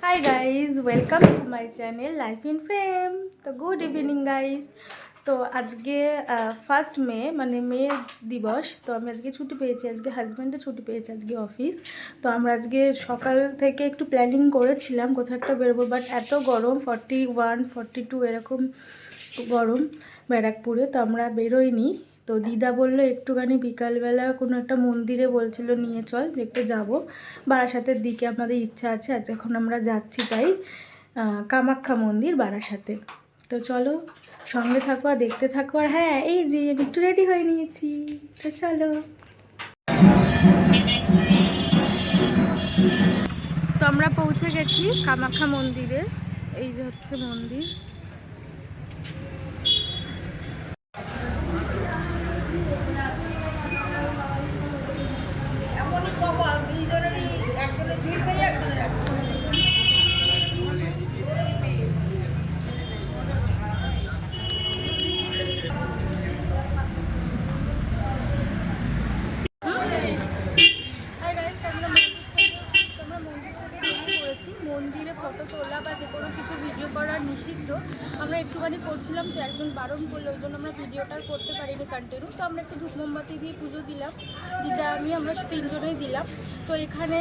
Hi guys, welcome to my channel Life in Frame. তো good evening guys. তো আজকে 1 মে মানে মে দিবস। তো আমি আজকে ছুটি পেয়েছি, আজকে হাজব্যান্ডে ছুটি পেয়েছে, আজকে অফিস। তো আমরা আজকে সকাল থেকে একটু প্ল্যানিং করেছিলাম কোথাও একটা বেরোবো, বাট এত গরম 41, 42 এরকম গরম ব্যারাকপুরে, তো আমরা বেরোইনি। তো দিদা বললো একটুখানি বিকালবেলা কোনো একটা মন্দিরে বলছিল নিয়ে চল, দেখতে যাব বারাসাতের দিকে। আমাদের ইচ্ছা আছে, আজ এখন আমরা যাচ্ছি তাই কামাখ্যা মন্দির বারাসাতে। তো চলো সঙ্গে থাকো আর দেখতে থাকো। আর হ্যাঁ, এই যে আমি একটু রেডি হয়ে নিয়েছি, তো চলো। তো আমরা পৌঁছে গেছি কামাখ্যা মন্দিরে। এই যে হচ্ছে মন্দির। মন্দিরে ফটো তোলা বা যে কোনো কিছু ভিডিও করা নিষিদ্ধ। আমরা একটুখানি করছিলাম, তো একজন বারণ করলো, ওই জন্য আমরা ভিডিওটা করতে পারিনি কন্টিনিউ। তো আমরা একটু ধূপ মোমবাতি দিয়ে পুজো দিলাম, দিদা আমরা 3জনেই দিলাম। তো এখানে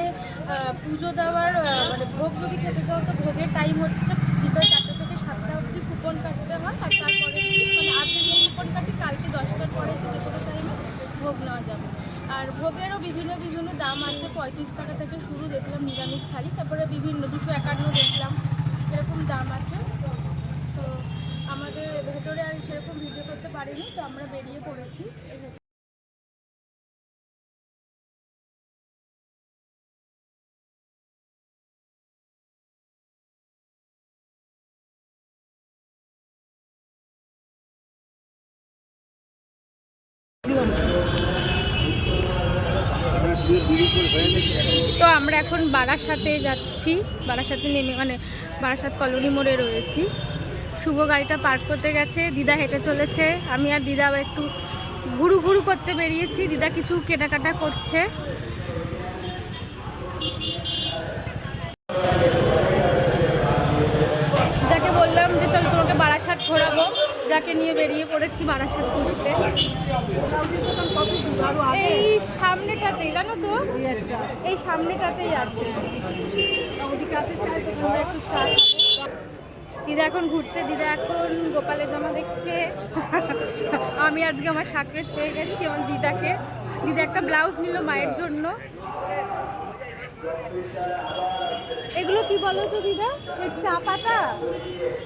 পুজো দেওয়ার মানে ভোগ যদি খেতে চাও তো ভোগের টাইম হচ্ছে বিকাল 4টা থেকে 7টা অবধি কুপন কাটতে হয়। আর তারপরে মানে আজকে যে কুপন কাটি কালকে 10টার পরে যে কোনো টাইমে ভোগ নেওয়া যাবে। আর ভোগেরও বিভিন্ন দাম আছে, 35 টাকা থেকে শুরু দেখলাম নিরামিষ থালি, তারপরে বিভিন্ন 251 দেখলাম, এরকম দাম আছে। তো আমাদের ভেতরে আর সেরকম ভিডিও করতে পারিনি, তো আমরা বেরিয়ে পড়েছি। তো আমরা এখন বারাসাতে যাচ্ছি, বারাসাতে নেমে মানে বারাসাত কলোনি মোড়ে রয়েছি। শুভ গাড়িটা পার্ক করতে গেছে, দিদা হেঁটে চলেছে, আমি আর দিদা আবার একটু ঘুরু করতে বেরিয়েছি। দিদা কিছু কেনাকাটা করছে। দিদাকে বললাম যে চলো তোমাকে বারাসাত ঘোরাবো, যাকে নিয়ে বেরিয়ে পড়েছি বারাসাত ঘুরতে। এই সামনেটাতেই জানো তো, এই সামনেটাতেই আছে। একটু চা খাবো। দিদা এখন ঘুরছে, দিদা এখন গোপালের জামা দেখছে। আমি আজকে আমার সাকরেত পেয়ে গেছি আমার দিদাকে। দিদা একটা ব্লাউজ নিল মায়ের জন্য। এগুলো কি বলো তো দিদা? চা পাতা,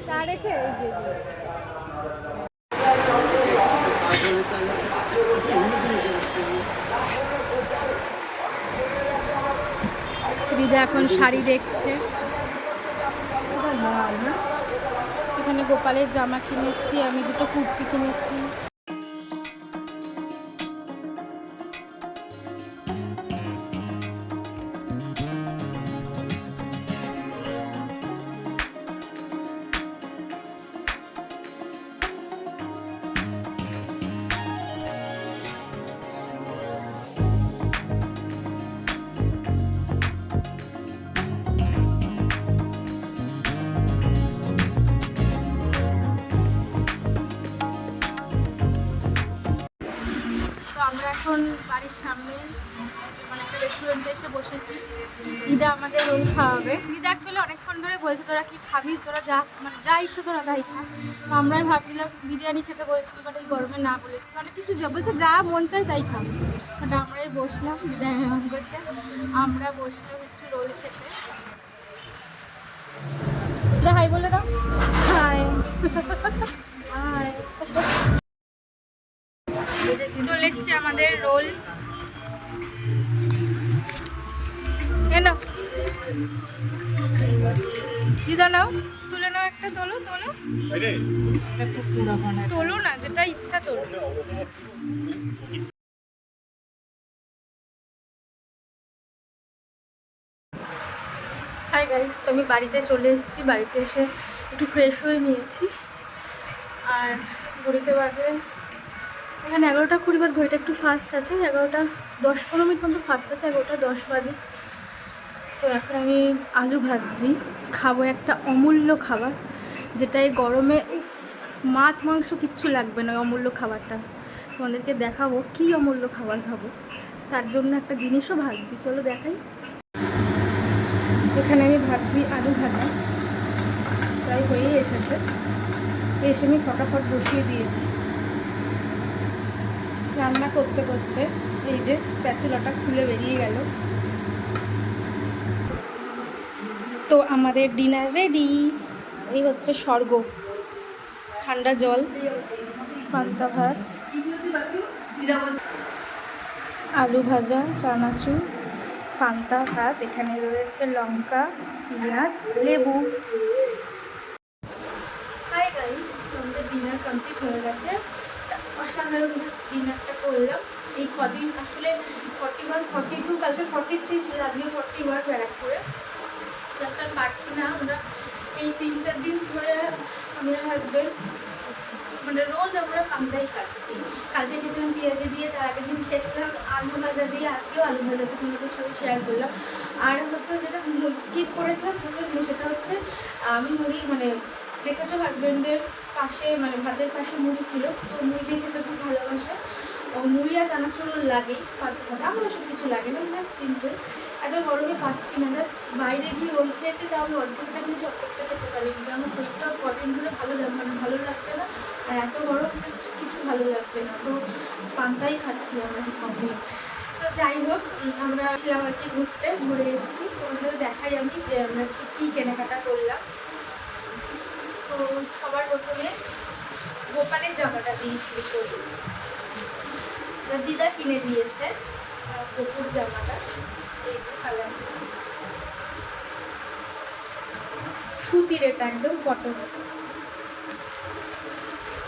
চা রেখে এই যে দিদা এখন শাড়ি দেখছে। এখানে গোপালের জামা কিনেছি, আমি দুটো কুর্তি কিনেছি। আমরা এখন বাড়ির সামনে মানে একটা রেস্টুরেন্টে এসে বসেছি। দিদা আমাদের রোল খাওয়াবে। দিদা অ্যাকচুয়ালি অনেকক্ষণ ধরে বলছে তোরা কি খাবি, তোরা যা মানে যা ইচ্ছে তোরা তাই খা। তো আমরাই ভাবছিলাম বিরিয়ানি খেতে বলছিল, বাট এই গরমে না বলেছি, অনেক কিছু বলছে যা মন চাই তাই খাবো। বাট আমরাই বসলাম, দিদা এমন করছে, আমরা বসলাম একটু রোল খেতে। দিদা হাই বলে দাও। High high. চলে এসছে আমাদের রোল। এনো দিদা নাও, তুলে নাও একটা, তোলো তোলো না, যেটা ইচ্ছা তোলো। হাই গাইস, তো আমি বাড়িতে চলে এসেছি। বাড়িতে এসে একটু ফ্রেশ হয়ে নিয়েছি। আর ঘড়িতে বাজে এখানে 11টা 20, বাট ঘড়িটা একটু ফাস্ট আছে, 11টা 10-15 মিনিট পর্যন্ত ফাস্ট আছে, 11টা 10 বাজে। তো এখন আমি আলু ভাজছি, খাবো একটা অমূল্য খাবার, যেটা এই গরমে মাছ মাংস কিচ্ছু লাগবে না। অমূল্য খাবারটা তোমাদেরকে দেখাবো, কি অমূল্য খাবার খাবো। তার জন্য একটা জিনিসও ভাবছি, চলো দেখাই। এখানে আমি ভাবছি আলু ভাজা, তাই হয়েই এসেছে। এসে আমি ফটাফট বসিয়ে দিয়েছি। রান্না করতে করতে এই যে স্প্যাচুলাটা খুলে বেরিয়ে গেল। তো আমাদের ডিনার রেডি। এই হচ্ছে স্বর্গ, ঠান্ডা জল, পান্তা ভাত, আলু ভাজা, চানাচুর, পান্তা ভাত, এখানে রয়েছে লঙ্কা, পেঁয়াজ, লেবু। হাই গাইস, আমাদের ডিনার কমপ্লিট হয়ে গেছে। অসাধারণ ডিনারটা করলাম। এই কদিন আসলে 41, 42, কালকে 43 ছিল, আজকে 41 ব্যারাকপুরে। জাস্ট আর পারছি না। আমরা এই 3-4 দিন ধরে আমার হাজব্যান্ড মানে রোজ আমরা পান্তাই খাচ্ছি। কালকে খেয়েছিলাম পেঁয়াজি দিয়ে, তার আগের দিন খেয়েছিলাম আলু ভাজা দিয়ে, আজকেও আলু ভাজা দিয়ে তোমাদের সাথে শেয়ার করলাম। আর হচ্ছে যেটা স্কিপ করেছিলাম দুটো জিনিস, সেটা হচ্ছে আমি মুড়ি মানে দেখেছো হাজব্যান্ডের পাশে মানে ভাতের পাশে মুড়ি ছিল, তো মুড়ি দিয়ে খেতে খুব ভালোবাসে। মুড়ি আর চানাচুর লাগেই পান্তা ভাতে, আমার ওসব কিছু লাগে না, জাস্ট সিম্পল। এত গরমে পাচ্ছি না, জাস্ট বাইরে গিয়ে রোল খেয়েছি, তাও আমি অর্ধেকটা খেয়েছি, অর্ধেকটা খেতে পারিনি, কারণ শরীরটাও কদিন ধরে ভালো লাগছে না। আর এত গরম জাস্ট কিছু ভালো লাগছে না, তো পান্তাই খাচ্ছি আমরা কদিন। তো যাই হোক, আমরা ছিলাম আর কি ঘুরে এসেছি। তোমার সাথে দেখাই আমি যে আমরা কী কেনাকাটা করলাম। তো সবার প্রথমে গোপালের জামাটা দিয়ে শুরু করি। দিদা কিনে দিয়েছে গোপুর জামাটা, এই যে কালার, সুতির, এটা একদম কটন।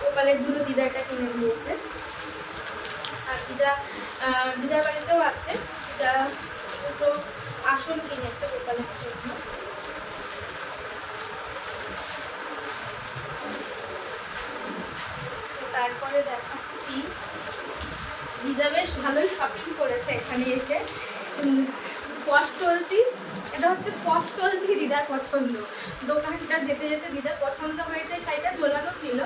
গোপালের জন্য দিদা এটা কিনে দিয়েছে। আর দিদার বাড়িতেও আছে, দিদা দুটো আসন কিনেছে গোপালের জন্য। তারপরে দেখাচ্ছি, দিদা বেশ ভালোই শপিং করেছে এখানে এসে। পথ চলতি, এটা হচ্ছে পথ চলতি দিদার পছন্দ। দোকানটা যেতে যেতে দিদার পছন্দ হয়েছে, শাড়িটা ঝোলানো ছিল,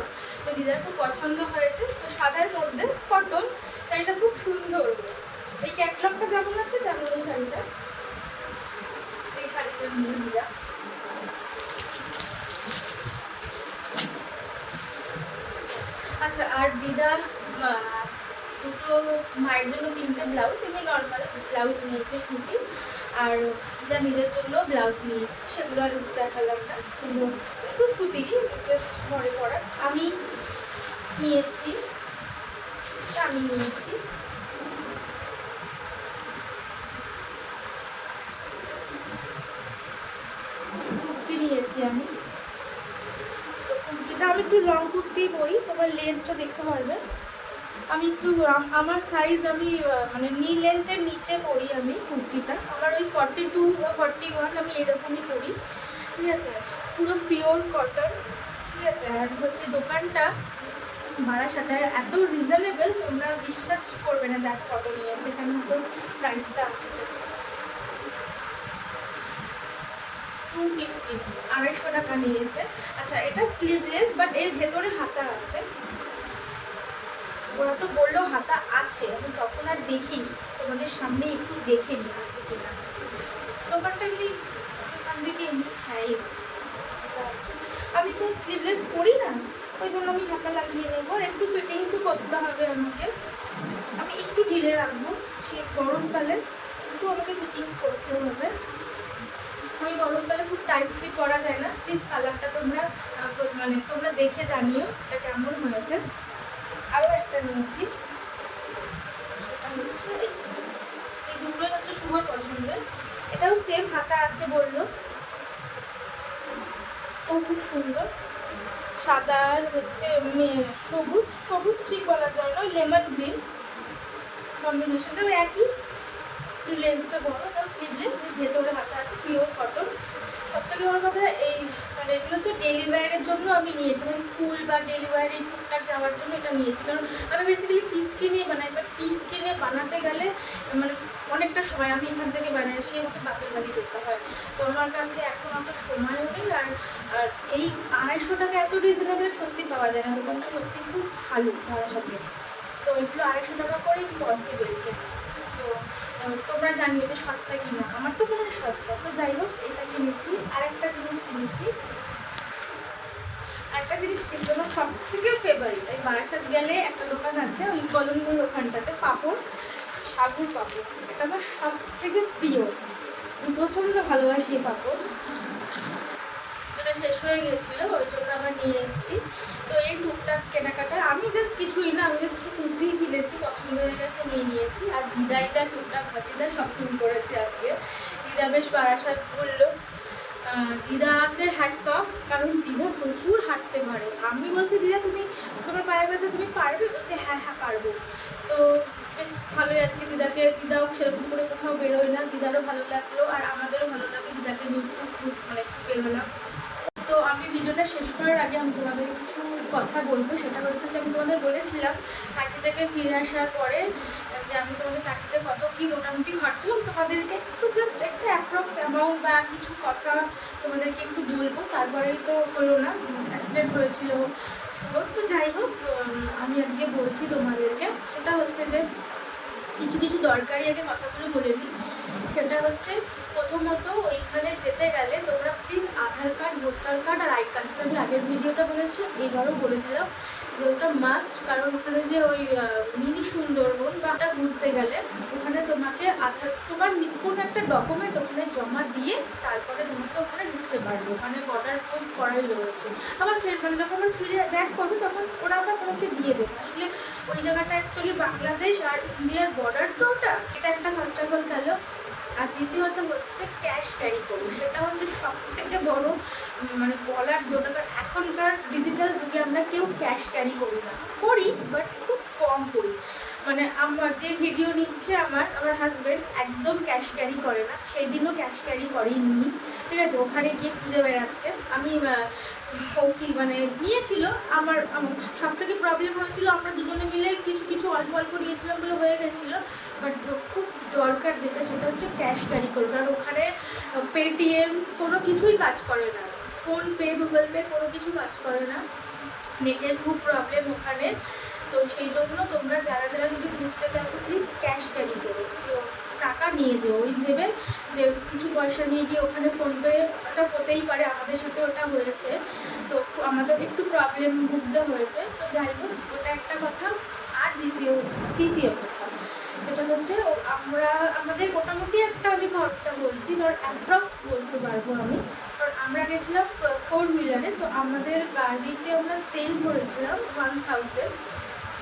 তো দিদার খুব পছন্দ হয়েছে। তো সাদার মধ্যে কটন, শাড়িটা খুব সুন্দর। এই ক্যাটলগটা যেমন আছে তেমন এই শাড়িটা, এই শাড়িটা নিয়ে দিদা। আচ্ছা, আর দিদার দুটো মায়ের জন্য 3টে ব্লাউজ, এমনি নর্মাল ব্লাউজ নিয়েছে সুতি, আর দিদা নিজের জন্য ব্লাউজ নিয়েছে, সেগুলো আর দেখালাম না, সেগুলো একটু সুতিরই, জাস্ট ঘরে পরার। আমি নিয়েছি কুর্তি নিয়েছি আমি। তো কুর্তিটা আমি একটু লং কুর্তিই পরি, তোমার লেন্থটা দেখতে পারবে। আমি একটু আমার সাইজ আমি মানে নি লেন্থের নিচে পরি আমি কুর্তিটা। আমার ওই 42 বা 41 আমি এরকমই পরি, ঠিক আছে। পুরো পিওর কটন, ঠিক আছে। আর হচ্ছে দোকানটা বারাসাতে, এত রিজনেবল তোমরা বিশ্বাস করবে না। দেখো কত নিয়েছে, এখানে তো প্রাইসটা আসছে 250, 250 টাকা নিয়েছে। আচ্ছা, এটা স্লিভলেস, বাট এর ভেতরে হাতা আছে। ওরা তো বললো হাতা আছে, আমি তখন আর দেখিনি, তোমাদের সামনে একটু দেখে নিই আছে কিনা। দোকানটা এমনি দোকান থেকে এমনি, হ্যাঁ এই যে আছে। আমি তো স্লিভলেস পরি না, ওই জন্য আমি হাতা লাগিয়ে নেবো। আর একটু ফিটিংসও করতে হবে আমাকে, আমি একটু ঢিলে রাখবো। শীত গরমকালে একটু আমাকে ফিটিংস করতে হবে। আমি গরমকালে খুব টাইট ফিট করা যায় না। প্লিজ কালারটা তোমরা মানে তোমরা দেখে জানিও এটা কেমন হয়েছে। আরও একটা নিয়েছি, সেটা হচ্ছে এই দুটোই হচ্ছে শুভর পছন্দের। এটাও সেম হাতা আছে বললো, তো খুব সুন্দর। সাদা আর হচ্ছে সবুজ ঠিক বলা যায় না, লেমন গ্রিন কম্বিনেশনটাও একই, একটু লেন্থটা বড়, তাও স্লিভলেস, এর ভেতরে হাতা আছে, পিওর কটন। সবথেকে বড় কথা, এই মানে এগুলো হচ্ছে ডেলি ওয়্যারের জন্য আমি নিয়েছি, মানে স্কুল বা ডেলি ওয়্যারে টুকটাক যাওয়ার জন্য এটা নিয়েছি। কারণ আমি বেসিক্যালি পিস কিনে বানাই, বাট পিস কিনে বানাতে গেলে মানে অনেকটা সময়, আমি এখান থেকে বানাই, সে আমাকে বাপের বাড়ি যেতে হয়, তো আমার কাছে এখন অত সময়ও আর এই 250 টাকা এত রিজনেবল সত্যি পাওয়া যায় না, দোকানটা সত্যি খুব ভালো বারাসাতে। তো এগুলো 250 টাকা করেই পসিবল কেনা। তো তোমরা জানিও যে সস্তা কিনা, আমার তো মনে হয় সস্তা। তো যাই হোক, এটা কিনেছি। আরেকটা জিনিস কিনেছি, একটা জিনিস কিন্তু আমার সব থেকে ফেভারিট। এই বারাসাত গেলে একটা দোকান আছে ওই কলোনির ওখানটাতে, পাঁপড়, সাগুর পাঁপড়, এটা আমার সব থেকে প্রিয়। আমি প্রচণ্ড ভালোবাসি এই পাঁপড়। এটা শেষ হয়ে গেছিলো, ওই জন্য আবার নিয়ে এসেছি। তো এই টুকটাক কেনাকাটা, আমি জাস্ট কিছুই না, আমি জাস্ট কুর্তিই কিনেছি, পছন্দ হয়ে গেছে, নিয়েছি। আর দিদাই যা টুকটাক ভাতিদা শপিং করেছে আজকে। দিদা বেশ বারাসাত ঘুরলো। দিদাকে হ্যাটস অফ, কারণ দিদা প্রচুর হাঁটতে পারে। আমি বলছি দিদা তুমি, তোমার পায়ে ব্যথা, তুমি পারবে? বলছে হ্যাঁ হ্যাঁ পারবো। তো বেশ ভালোই আজকে দিদাও সেরকম করে কোথাও বেরোয় না, দিদারও ভালো লাগলো আর আমাদেরও ভালো লাগলো, দিদাকে নিয়ে খুব মানে একটু বেরোলাম। তো আমি ভিডিওটা শেষ করার আগে আমি তোমাদের কিছু কথা বলবো। সেটা হচ্ছে যে আমি তোমাদের বলেছিলাম টাকি থেকে ফিরে আসার পরে যে আমি তোমাদের টাকিতে কত কী মোটামুটি খরচালাম, তোমাদেরকে একটু জাস্ট একটা অ্যাপ্রক্স অ্যামাউন্ট বা কিছু কথা তোমাদেরকে একটু বলবো। তারপরেই তো হলো না, অ্যাক্সিডেন্ট হয়েছিল শুভর। তো যাই হোক, আমি আজকে বলছি তোমাদেরকে, সেটা হচ্ছে যে কিছু দরকারি আগে কথাগুলো বলে নিই। সেটা হচ্ছে প্রথমত ওইখানে যেতে গেলে তোমরা please Aadhaar card, voter card আর আই কার্ডটা, আমি আগের ভিডিওটা বলেছিলাম, এবারও বলে দিলাম যে ওটা মাস্ট। কারণ ওখানে যে ওই মিনি সুন্দরবন বা ওটা ঘুরতে গেলে ওখানে তোমাকে তোমার কোনো একটা ডকুমেন্ট ওখানে জমা দিয়ে তারপরে তোমাকে ওখানে ঢুকতে পারবে। ওখানে বর্ডার পোস্ট করাই রয়েছে। আবার মানে যখন আবার ফিরে ব্যাক করবে তখন ওরা আবার তোমাকে দিয়ে দেবে। আসলে ওই জায়গাটা অ্যাকচুয়ালি বাংলাদেশ আর ইন্ডিয়ার বর্ডার, তো ওটা এটা একটা ফার্স্ট অফ অল গেল। আর দ্বিতীয়ত হচ্ছে ক্যাশ ক্যারি করুন, সেটা হচ্ছে সব থেকে বড় মানে বলার জন্য। কারণ এখনকার ডিজিটাল যুগে আমরা কেউ ক্যাশ ক্যারি করি না, করি বাট খুব কম করি। মানে আমার যে ভিডিও নিচ্ছে আমার হাজব্যান্ড একদম ক্যাশ ক্যারি করে না, সেই দিনও ক্যাশ ক্যারি করেনি, ঠিক আছে। ওখানে গিয়ে খুঁজে বেড়াচ্ছে। আমি কি মানে নিয়েছিল, আমার সব থেকে প্রবলেম হয়েছিল আমরা দুজনে মিলে কিছু অল্প অল্প নিয়েছিলাম বলে হয়ে গেছিলো। বাট খুব দরকার যেটা, সেটা হচ্ছে ক্যাশ ক্যারি করবে। কারণ ওখানে পেটিএম কোনো কিছুই কাজ করে না, ফোনপে, গুগল পে কোনো কিছু কাজ করে না, নেটের খুব প্রবলেম ওখানে। তো সেই জন্য তোমরা যারা যদি ঘুরতে চাও তো প্লিজ ক্যাশ ক্যারি করো, টাকা নিয়ে যেও। ওই ভেবে যে কিছু পয়সা নিয়ে গিয়ে ওখানে ফোনপে ওটা হতেই পারে, আমাদের সাথে ওটা হয়েছে, তো আমাদের একটু প্রবলেম ভুগতে হয়েছে। তো যাই হোক, ওটা একটা কথা। আর তৃতীয় কথা সেটা হচ্ছে আমাদের মোটামুটি একটা আমি খরচা বলছি, কারণ অ্যাপ্রক্স বলতে পারবো আমি। কারণ আমরা গেছিলাম 4 হুইলারে, তো আমাদের গাড়িতে আমরা তেল ভরেছিলাম 1000।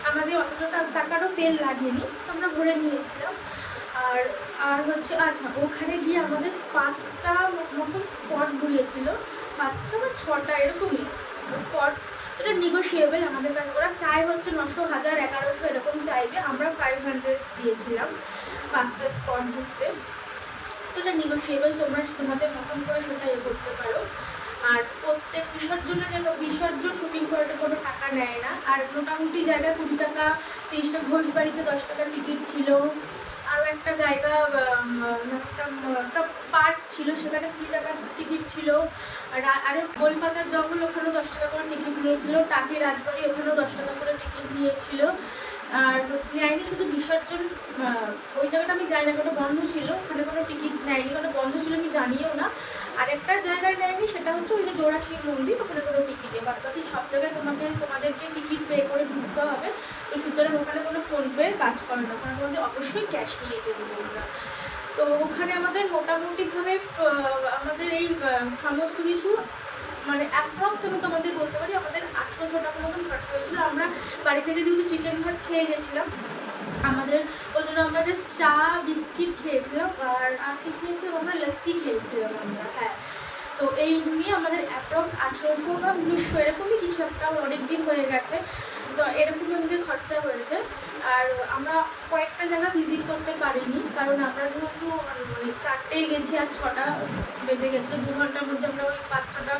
আমাদের অতটা টাকারও তেল লাগেনি, তো আমরা ভরে নিয়েছিলাম। আর হচ্ছে আচ্ছা, ওখানে গিয়ে আমাদের 5টা মতন স্পট ঘুরিয়েছিল, 5টা বা 6টা এরকমই স্পট। এটা নেগোশিয়েবল আমাদের কাছে, ওরা চায় হচ্ছে 900, 1000, 1100 এরকম চাইবে, আমরা 500 দিয়েছিলাম 5টা স্পট ঘুরতে। তো এটা নেগোশিয়েবল, তোমরা তোমাদের মতন করে সেটা করতে পারো। আর প্রত্যেক বিসর্জন শুটিং করাতে কোনো টাকা নেয় না। আর মোটামুটি জায়গায় 20 টাকা, 30 টাকা, ঘোষবাড়িতে 10 টাকার টিকিট ছিল। আরও একটা জায়গা একটা পার্ক ছিল, সেখানে 20 টাকার টিকিট ছিল। আরও গোলপাতার জঙ্গল, ওখানেও 10 টাকা করে টিকিট নিয়েছিল। টাকি রাজবাড়ি, ওখানেও 10 টাকা করে টিকিট নিয়েছিল। আর নেয়নি শুধু বিসর্জন, ওই জায়গাটা আমি যাই না, কোনো বন্ধ ছিল, ওখানে কোনো টিকিট নেয়নি, কোনো বন্ধ ছিল আমি জানিও না। আরেকটা জায়গায় নেয়নি, সেটা হচ্ছে ওই যে জোড়া শিব মন্দির, ওখানে কোনো টিকিট নেই। বাকি সব জায়গায় তোমাদেরকে টিকিট পে করে ঢুকতে হবে। তো সুতরাং ওখানে কোনো ফোনপে কাজ করে না, ওখানে তোমাদের অবশ্যই ক্যাশ নিয়ে যেতে তোমরা। তো ওখানে আমাদের মোটামুটিভাবে আমাদের এই সমস্ত কিছু মানে অ্যাপ্রক্স আমি তোমাদের বলতে পারি আমাদের 800 টাকা মতন খরচা হয়েছিলো। আমরা বাড়ি থেকে যেহেতু চিকেন ভাত খেয়ে গেছিলাম, আমাদের ওই জন্য আমরা জাস্ট চা বিস্কিট খেয়েছিলাম। আর কি খেয়েছিলাম আমরা, লস্যি খেয়েছিলাম আমরা, হ্যাঁ। তো এই নিয়ে আমাদের অ্যাপ্রক্স 1800 বা 1900 এরকমই কিছু একটা, অনেক দিন হয়ে গেছে। তো এরকমই আমাদের খরচা হয়েছে। আর আমরা কয়েকটা জায়গা ভিজিট করতে পারিনি, কারণ আমরা যেহেতু মানে 4টেয় গেছি আর 6টা বেজে গেছিলো, 2 ঘন্টার মধ্যে আমরা ওই 5-6টা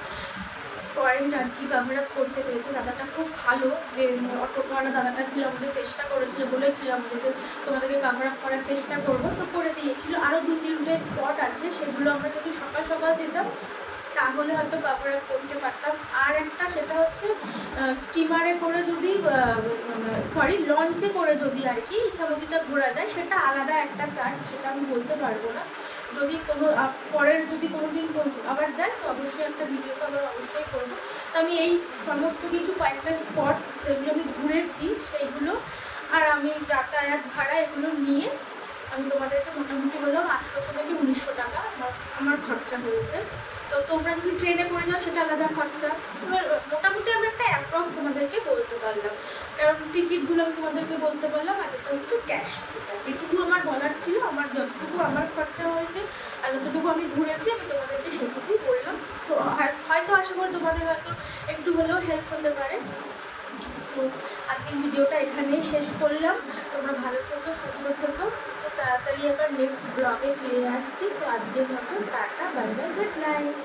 পয়েন্ট আর কি কভার আপ করতে পেরেছি। দাদাটা খুব ভালো, যে অটোওয়ালা দাদাটা ছিল, আমাদের চেষ্টা করেছিল, বলেছিল আমাদের যে তোমাদেরকে কভার আপ করার চেষ্টা করবো, তো করে দিয়েছিল। আরও 2-3টে স্পট আছে, সেগুলো আমরা যদি সকাল সকাল যেতাম তাহলে হয়তো কভার আপ করতে পারতাম। আর একটা সেটা হচ্ছে স্টিমারে করে যদি লঞ্চে করে যদি আর কি ইচ্ছামতিটা ঘোরা যায়, সেটা আলাদা একটা চার্জ, সেটা আমি বলতে পারবো না। যদি কোনো পরের যদি কোনো দিন আবার যাই তো অবশ্যই একটা ভিডিও তো আবার অবশ্যই করবো। তো আমি এই সমস্ত কিছু কয়েকটা স্পট যেগুলো আমি ঘুরেছি সেইগুলো আর আমি যাতায়াত ভাড়া এগুলো নিয়ে আমি তোমাদেরকে মোটামুটি বললাম 800 থেকে 1900 টাকা আমার খরচা হয়েছে। তো তোমরা যদি ট্রেনে করে যাও সেটা আলাদা খরচা। এবার মোটামুটি আমি একটা অ্যাপ্রক্স তোমাদেরকে বলতে পারলাম, কারণ টিকিটগুলো আমি তোমাদেরকে বলতে পারলাম, আর যেটা হচ্ছে ক্যাশ, এটুকু আমার বলার ছিল। আমার যতটুকু আমার খরচা হয়েছে আর যতটুকু আমি ঘুরেছি আমি তোমাদেরকে সেটুকুই বললাম। তো হয়তো আশা করি তোমাদের হয়তো একটু হলেও হেল্প হতে পারে। তো আজকের ভিডিওটা এখানেই শেষ করলাম। তোমরা ভালো থেকো, সুস্থ থেকো। তো তাড়াতাড়ি আবার নেক্সট ব্লগে ফিরে আসছি। তো আজকের মতো tata, bye bye, good night.